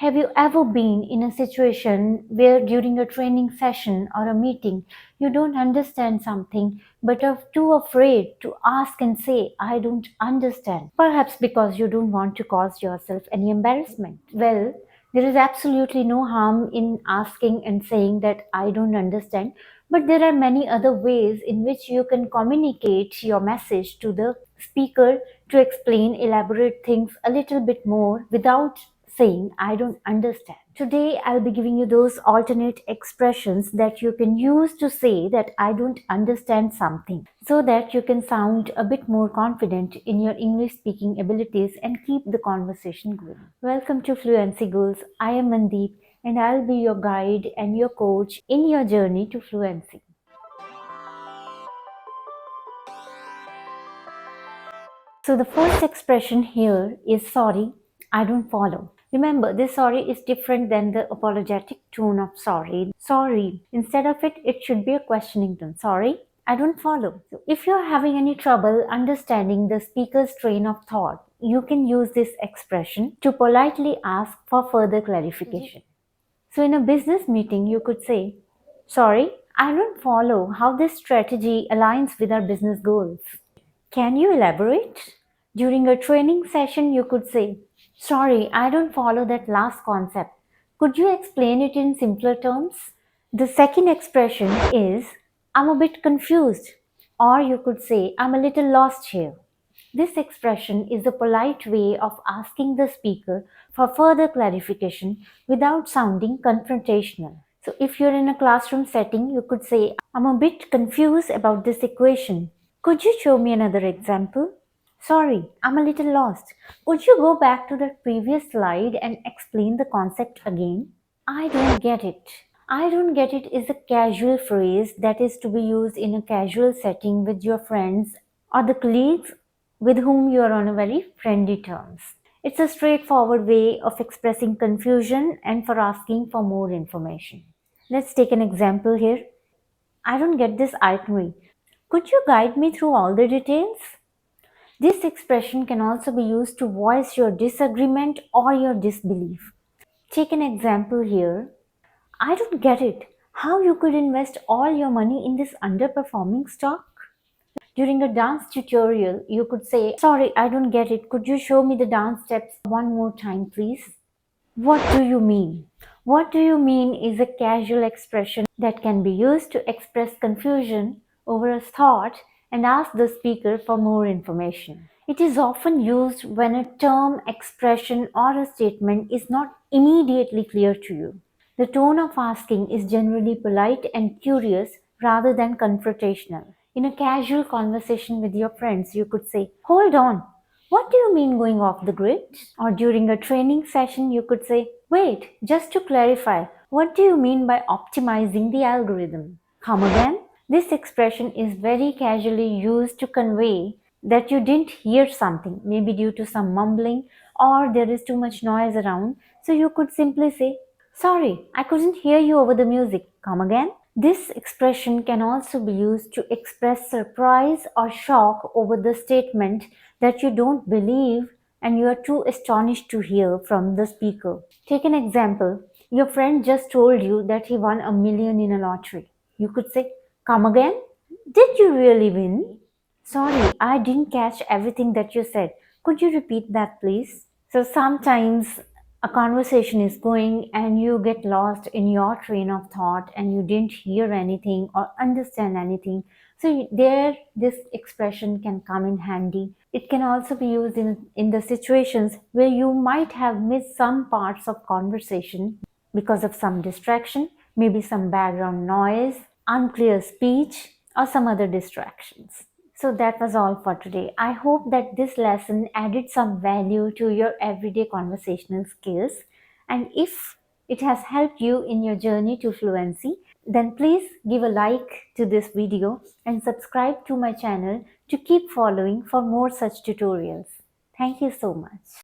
Have you ever been in a situation where during a training session or a meeting you don't understand something but are too afraid to ask and say, I don't understand? Perhaps because you don't want to cause yourself any embarrassment. Well, there is absolutely no harm in asking and saying that I don't understand, but there are many other ways in which you can communicate your message to the speaker to explain, elaborate things a little bit more without saying, I don't understand. Today, I'll be giving you those alternate expressions that you can use to say that I don't understand something so that you can sound a bit more confident in your English speaking abilities and keep the conversation going. Welcome to Fluency Goals. I am Mandeep and I'll be your guide and your coach in your journey to fluency. So the first expression here is sorry, I don't follow. Remember, this sorry is different than the apologetic tone of sorry. Sorry, instead of it should be a questioning tone. Sorry, I don't follow. So if you're having any trouble understanding the speaker's train of thought, you can use this expression to politely ask for further clarification. So in a business meeting, you could say, sorry, I don't follow how this strategy aligns with our business goals. Can you elaborate? During a training session, you could say, sorry, I don't follow that last concept. Could you explain it in simpler terms? The second expression is, I'm a bit confused. Or you could say, I'm a little lost here. This expression is a polite way of asking the speaker for further clarification without sounding confrontational. So, if you're in a classroom setting, you could say, I'm a bit confused about this equation. Could you show me another example? Sorry, I'm a little lost. Could you go back to the previous slide and explain the concept again? I don't get it. I don't get it is a casual phrase that is to be used in a casual setting with your friends or the colleagues with whom you are on a very friendly terms. It's a straightforward way of expressing confusion and for asking for more information. Let's take an example here. I don't get this itinerary. Could you guide me through all the details? This expression can also be used to voice your disagreement or your disbelief. Take an example here. I don't get it. How you could invest all your money in this underperforming stock? During a dance tutorial, you could say, sorry, I don't get it. Could you show me the dance steps one more time, please? What do you mean? What do you mean is a casual expression that can be used to express confusion over a thought and ask the speaker for more information. It is often used when a term, expression, or a statement is not immediately clear to you. The tone of asking is generally polite and curious rather than confrontational. In a casual conversation with your friends, you could say, hold on, what do you mean going off the grid? Or during a training session, you could say, wait, just to clarify, what do you mean by optimizing the algorithm? Come again? This expression is very casually used to convey that you didn't hear something, maybe due to some mumbling or there is too much noise around. So you could simply say, sorry, I couldn't hear you over the music. Come again? This expression can also be used to express surprise or shock over the statement that you don't believe and you are too astonished to hear from the speaker. Take an example. Your friend just told you that he won $1 million in a lottery. You could say, come again? Did you really win? Sorry, I didn't catch everything that you said. Could you repeat that, please? So sometimes a conversation is going and you get lost in your train of thought and you didn't hear anything or understand anything. So there, this expression can come in handy. It can also be used in the situations where you might have missed some parts of conversation because of some distraction, maybe some background noise, unclear speech, or some other distractions. So that was all for today. I hope that this lesson added some value to your everyday conversational skills. And if it has helped you in your journey to fluency, then please give a like to this video and subscribe to my channel to keep following for more such tutorials. Thank you so much.